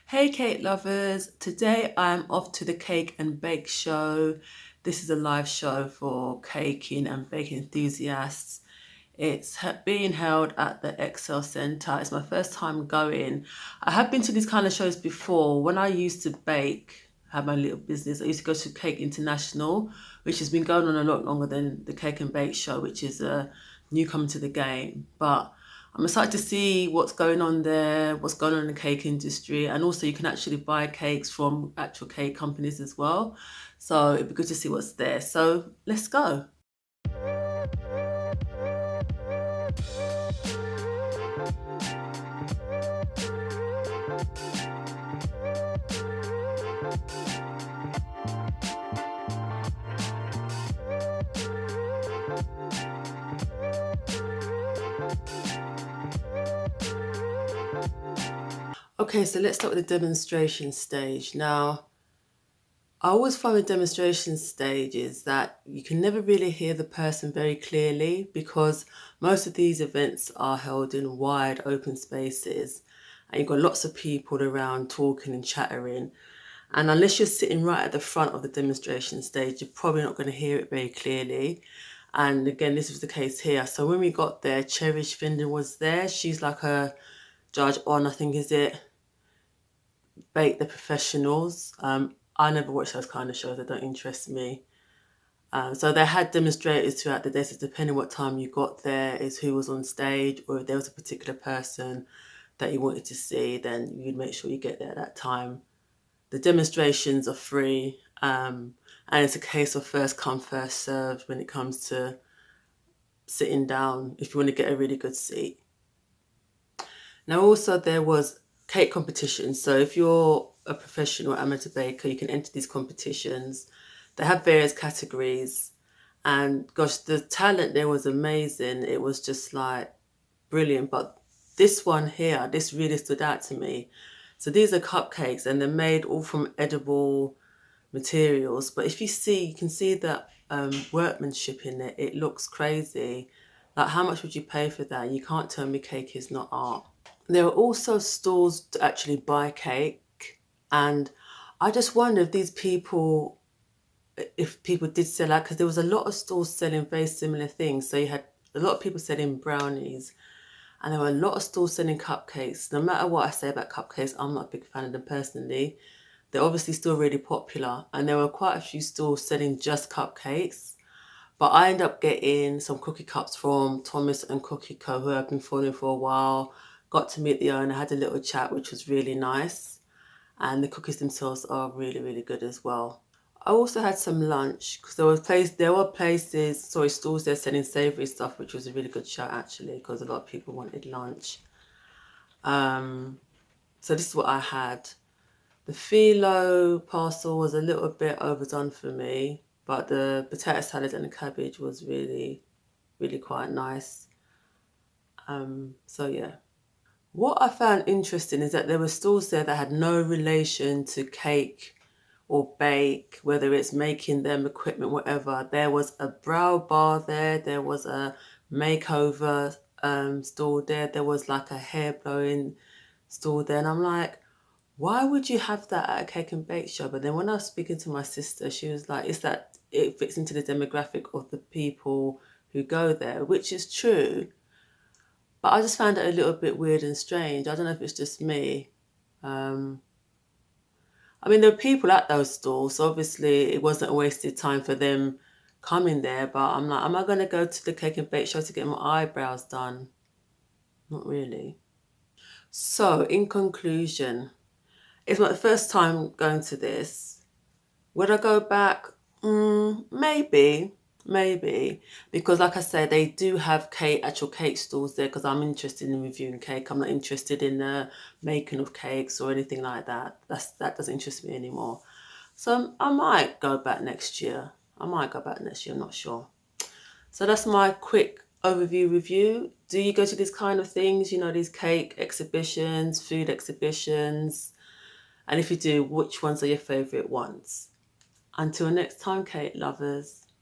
Hey cake lovers, today I'm off to the Cake and Bake Show. This is a live show for caking and baking enthusiasts. It's being held at the Excel Centre. It's my first time going. I have been to these kind of shows before. When I used to bake, have my little business, I used to go to Cake International, which has been going on a lot longer than the Cake and Bake Show, which is a newcomer to the game. But I'm excited to see what's going on there, what's going on in the cake industry, and also you can actually buy cakes from actual cake companies as well. So it'd be good to see what's there. So let's go. Okay, so let's start with the demonstration stage. Now, I always find with demonstration stages that you can never really hear the person very clearly because most of these events are held in wide open spaces and you've got lots of people around talking and chattering. And unless you're sitting right at the front of the demonstration stage, you're probably not going to hear it very clearly. And again, this was the case here. So when we got there, Cherish Finden was there. She's like a judge on, I think, is it Bake the Professionals. I never watch those kind of shows. They don't interest me. So they had demonstrators throughout the day. So depending what time you got there is who was on stage, or if there was a particular person that you wanted to see, then you'd make sure you get there at that time. The demonstrations are free, and it's a case of first come, first served when it comes to sitting down if you want to get a really good seat. Now, also, there was cake competitions. So if you're a professional amateur baker, you can enter these competitions. They have various categories. And gosh, the talent there was amazing. It was just like brilliant. But this one here, this really stood out to me. So these are cupcakes and they're made all from edible materials. But if you see, you can see the workmanship in it. It looks crazy. Like, how much would you pay for that? You can't tell me cake is not art. There are also stores to actually buy cake, and I just wonder if people did sell out, because there was a lot of stores selling very similar things. So you had a lot of people selling brownies, and there were a lot of stores selling cupcakes. No matter what I say about cupcakes, I'm not a big fan of them personally. They're obviously still really popular, and there were quite a few stores selling just cupcakes. But I ended up getting some cookie cups from Thomas and Cookie Co, who I've been following for a while. Got to meet the owner, had a little chat, which was really nice. And the cookies themselves are really, really good as well. I also had some lunch because there were places, sorry, stores there selling savoury stuff, which was a really good shout actually, because a lot of people wanted lunch. So this is what I had. The phyllo parcel was a little bit overdone for me, but the potato salad and the cabbage was really, really quite nice. So yeah. What I found interesting is that there were stores there that had no relation to cake or bake, whether it's making them equipment, whatever. There was a brow bar there, there was a makeover store there was like a hair blowing store there. And I'm like, why would you have that at a cake and bake shop? But then when I was speaking to my sister, she was like, it's that it fits into the demographic of the people who go there, which is true. But I just found it a little bit weird and strange. I don't know if it's just me. Um, I mean, there were people at those stalls, so obviously it wasn't a wasted time for them coming there. But I'm like, am I going to go to the cake and bake show to get my eyebrows done? Not really. So, in conclusion, it's my first time going to this. Would I go back? Maybe, maybe. Because like I said, they do have actual cake stalls there because I'm interested in reviewing cake. I'm not interested in the making of cakes or anything like that. That doesn't interest me anymore. So I might go back next year. I'm not sure. So that's my quick overview review. Do you go to these kind of things, these cake exhibitions, food exhibitions? And if you do, which ones are your favourite ones? Until next time, cake lovers.